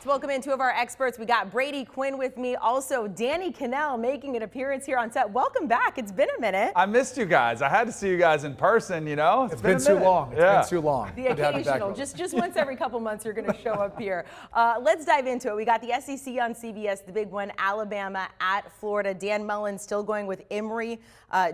Let's welcome in two of our experts. We got Brady, Quinn with me. Also, Danny Kanell making an appearance here on set. Welcome back. It's been a minute. I missed you guys. I had to see you guys in person, you know. It's been too long. It's been too long. The occasional, just once every couple months you're going to show up here. Let's dive into it. We got the SEC on CBS, the big one, Alabama at Florida. Dan Mullen still going with Emory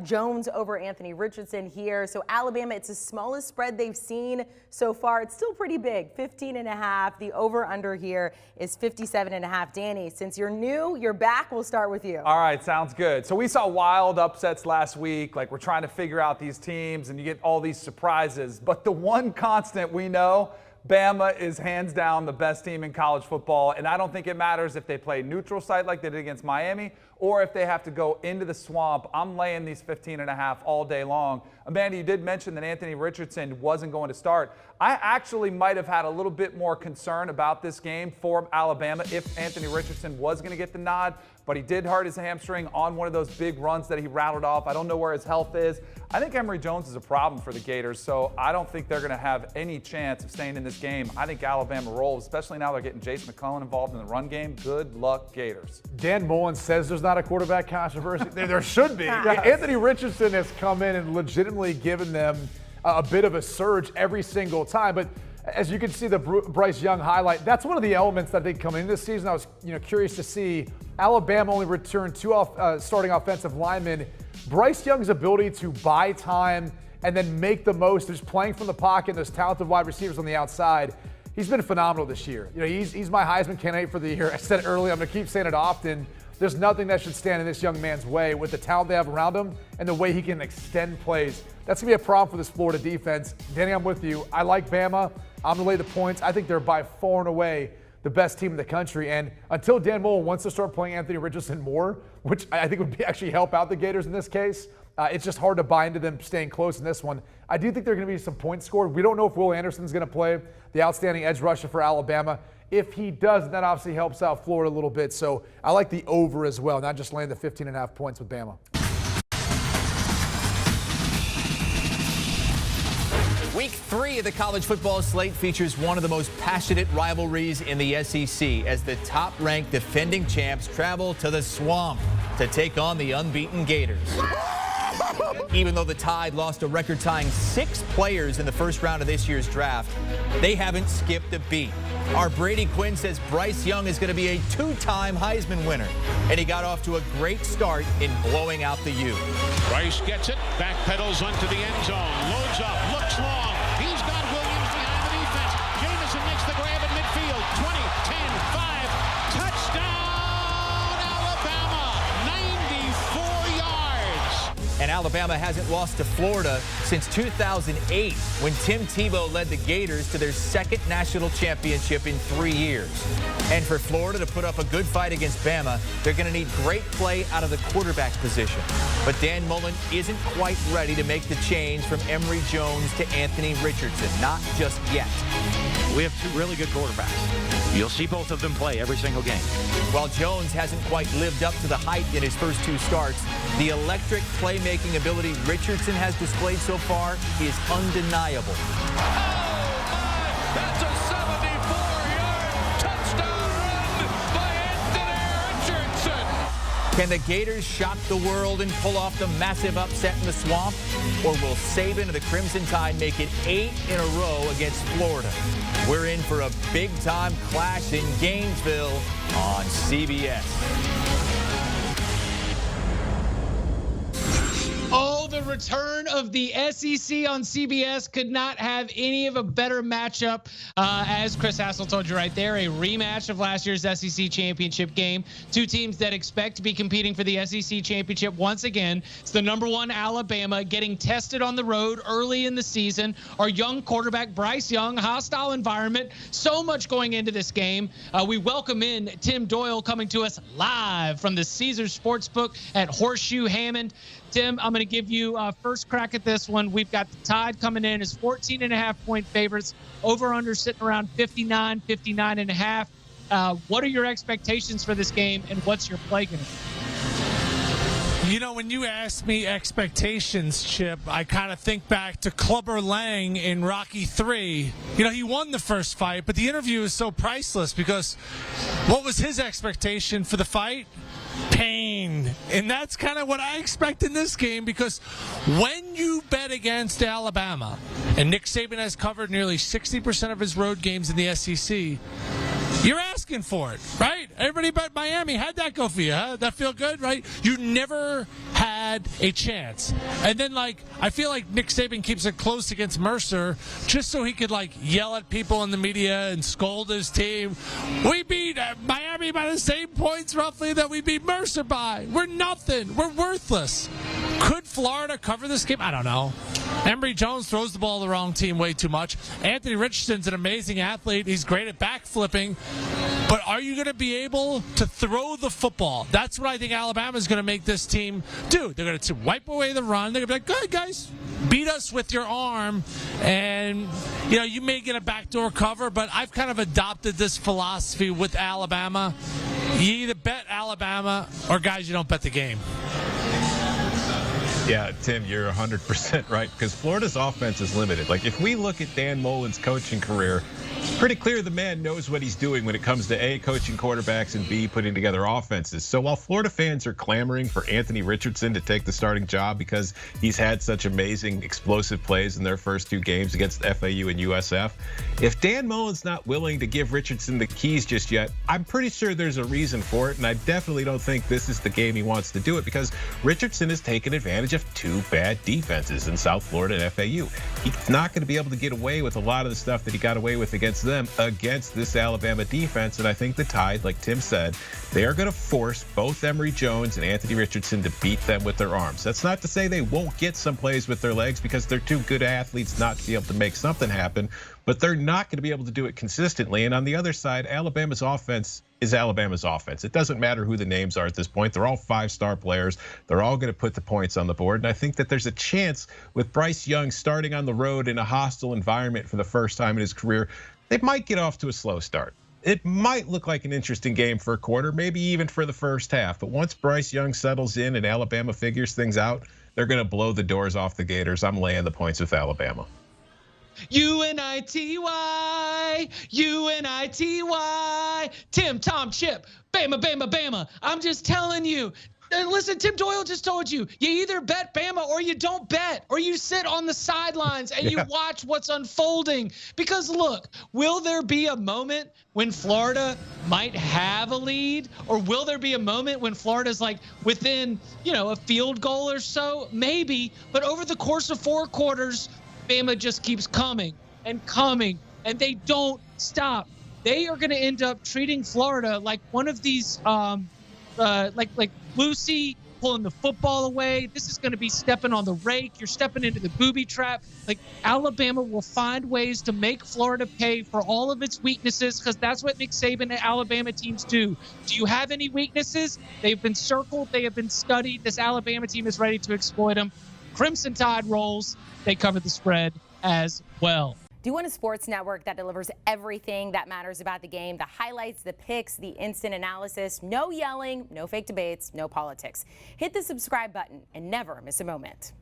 Jones over Anthony Richardson here. So Alabama, it's the smallest spread they've seen so far. It's still pretty big, 15.5. The over-under here is 57.5. Danny, since you're new, you're back. We'll start with you. All right, sounds good. So we saw wild upsets last week. Like, we're trying to figure out these teams, and you get all these surprises. But the one constant we know, Bama is hands down the best team in college football, and I don't think it matters if they play neutral site like they did against Miami or if they have to go into the swamp. I'm laying these 15.5 all day long. Amanda, you did mention that Anthony Richardson wasn't going to start. I actually might have had a little bit more concern about this game for Alabama if Anthony Richardson was going to get the nod, but he did hurt his hamstring on one of those big runs that he rattled off. I don't know where his health is. I think Emory Jones is a problem for the Gators, so I don't think they're going to have any chance of staying in this game. I think Alabama rolls, especially now they're getting Jason McClellan involved in the run game. Good luck, Gators. Dan Mullen says there's not a quarterback controversy. There should be. Yes. Anthony Richardson has come in and legitimately given them a bit of a surge every single time, but as you can see the Bryce Young highlight, that's one of the elements that I think coming into this season. I was curious to see Alabama only return two starting offensive linemen. Bryce Young's ability to buy time and then make the most of just playing from the pocket and those talented wide receivers on the outside, he's been phenomenal this year. He's my Heisman candidate for the year. I said it earlier, I'm going to keep saying it often. There's nothing that should stand in this young man's way with the talent they have around him and the way he can extend plays. That's going to be a problem for this Florida defense. Danny, I'm with you. I like Bama. I'm going to lay the points. I think they're by far and away the best team in the country. And until Dan Mullen wants to start playing Anthony Richardson more, which I think would actually help out the Gators in this case, it's just hard to buy into them staying close in this one. I do think there are going to be some points scored. We don't know if Will Anderson's going to play, the outstanding edge rusher for Alabama. If he does, that obviously helps out Florida a little bit. So I like the over as well, not just laying the 15.5 points with Bama. Week 3 of the college football slate features one of the most passionate rivalries in the SEC as the top-ranked defending champs travel to the swamp to take on the unbeaten Gators. Even though the Tide lost a record-tying 6 players in the first round of this year's draft, they haven't skipped a beat. Our Brady Quinn says Bryce Young is going to be a 2-time Heisman winner, and he got off to a great start in blowing out the U. Bryce gets it, backpedals onto the end zone, loads up, looks long. He's got Williams behind the defense. Jamison makes the grab at midfield. 20, 10, 5. Touchdown, Alabama. 94 yards. And Alabama hasn't lost to Florida since 2008 when Tim Tebow led the Gators to their second national championship in 3 years. And for Florida to put up a good fight against Bama, they're going to need great play out of the quarterback position. But Dan Mullen isn't quite ready to make the change from Emory Jones to Anthony Richardson, not just yet. We have 2 really good quarterbacks. You'll see both of them play every single game. While Jones hasn't quite lived up to the hype in his first 2 starts, the electric playmaking ability Richardson has displayed so far is undeniable. Oh, my! That's a 74-yard touchdown run by Anthony Richardson. Can the Gators shock the world and pull off the massive upset in the swamp? Or will Saban and the Crimson Tide make it 8 in a row against Florida? We're in for a big-time clash in Gainesville on CBS. Oh, the return of the SEC on CBS could not have any of a better matchup. As Chris Hassel told you right there, a rematch of last year's SEC championship game. 2 teams that expect to be competing for the SEC championship once again. It's the #1 Alabama getting tested on the road early in the season. Our young quarterback, Bryce Young, hostile environment. So much going into this game. We welcome in Tim Doyle coming to us live from the Caesars Sportsbook at Horseshoe Hammond. Tim, I'm going to give you first crack at this one. We've got the Tide coming in as 14.5-point favorites. Over/under sitting around 59, 59.5. What are your expectations for this game, and what's your play going to be? You know, when you ask me expectations, Chip, I kind of think back to Clubber Lang in Rocky III. You know, he won the first fight, but the interview is so priceless because what was his expectation for the fight? Pain. And that's kind of what I expect in this game, because when you bet against Alabama, and Nick Saban has covered nearly 60% of his road games in the SEC, you're asking for it, right? Everybody but Miami. How'd that go for you? Huh? That feel good, right? You never had a chance. And then, I feel like Nick Saban keeps it close against Mercer just so he could, yell at people in the media and scold his team. We beat Miami by the same points, roughly, that we beat Mercer by. We're nothing. We're worthless. Could Florida cover this game? I don't know. Emory Jones throws the ball to the wrong team way too much. Anthony Richardson's an amazing athlete. He's great at backflipping. But are you going to be able to throw the football? That's what I think Alabama's going to make this team do. They're going to wipe away the run. They're going to be like, good, guys, beat us with your arm. And, you may get a backdoor cover, but I've kind of adopted this philosophy with Alabama. You either bet Alabama or, guys, you don't bet the game. Yeah, Tim, you're 100% right, because Florida's offense is limited. If we look at Dan Mullen's coaching career, it's pretty clear the man knows what he's doing when it comes to A, coaching quarterbacks, and B, putting together offenses. So while Florida fans are clamoring for Anthony Richardson to take the starting job because he's had such amazing explosive plays in their first two games against FAU and USF, if Dan Mullen's not willing to give Richardson the keys just yet, I'm pretty sure there's a reason for it, and I definitely don't think this is the game he wants to do it, because Richardson has taken advantage of two bad defenses in South Florida and FAU. He's not going to be able to get away with a lot of the stuff that he got away with against them against this Alabama defense, and I think the Tide, like Tim said, they are going to force both Emory Jones and Anthony Richardson to beat them with their arms. That's not to say they won't get some plays with their legs, because they're too good athletes not to be able to make something happen, but they're not going to be able to do it consistently. And on the other side, Alabama's offense is Alabama's offense. It doesn't matter who the names are at this point. They're all five-star players. They're all going to put the points on the board. And I think that there's a chance with Bryce Young starting on the road in a hostile environment for the first time in his career, they might get off to a slow start. It might look like an interesting game for a quarter, maybe even for the first half. But once Bryce Young settles in and Alabama figures things out, they're going to blow the doors off the Gators. I'm laying the points with Alabama. UNITY, UNITY, Tim, Tom, Chip, Bama, Bama, Bama. I'm just telling you. Listen, Tim Doyle just told you, you either bet Bama or you don't bet, or you sit on the sidelines and you watch what's unfolding. Because look, will there be a moment when Florida might have a lead, or will there be a moment when Florida's within, a field goal or so? Maybe, but over the course of 4 quarters, Bama just keeps coming and coming, and they don't stop. They are going to end up treating Florida like one of these, like Lucy pulling the football away. This is going to be stepping on the rake. You're stepping into the booby trap. Alabama will find ways to make Florida pay for all of its weaknesses, because that's what Nick Saban and Alabama teams do. Do you have any weaknesses? They've been circled. They have been studied. This Alabama team is ready to exploit them. Crimson Tide rolls. They cover the spread as well. Do you want a sports network that delivers everything that matters about the game? The highlights, the picks, the instant analysis, no yelling, no fake debates, no politics. Hit the subscribe button and never miss a moment.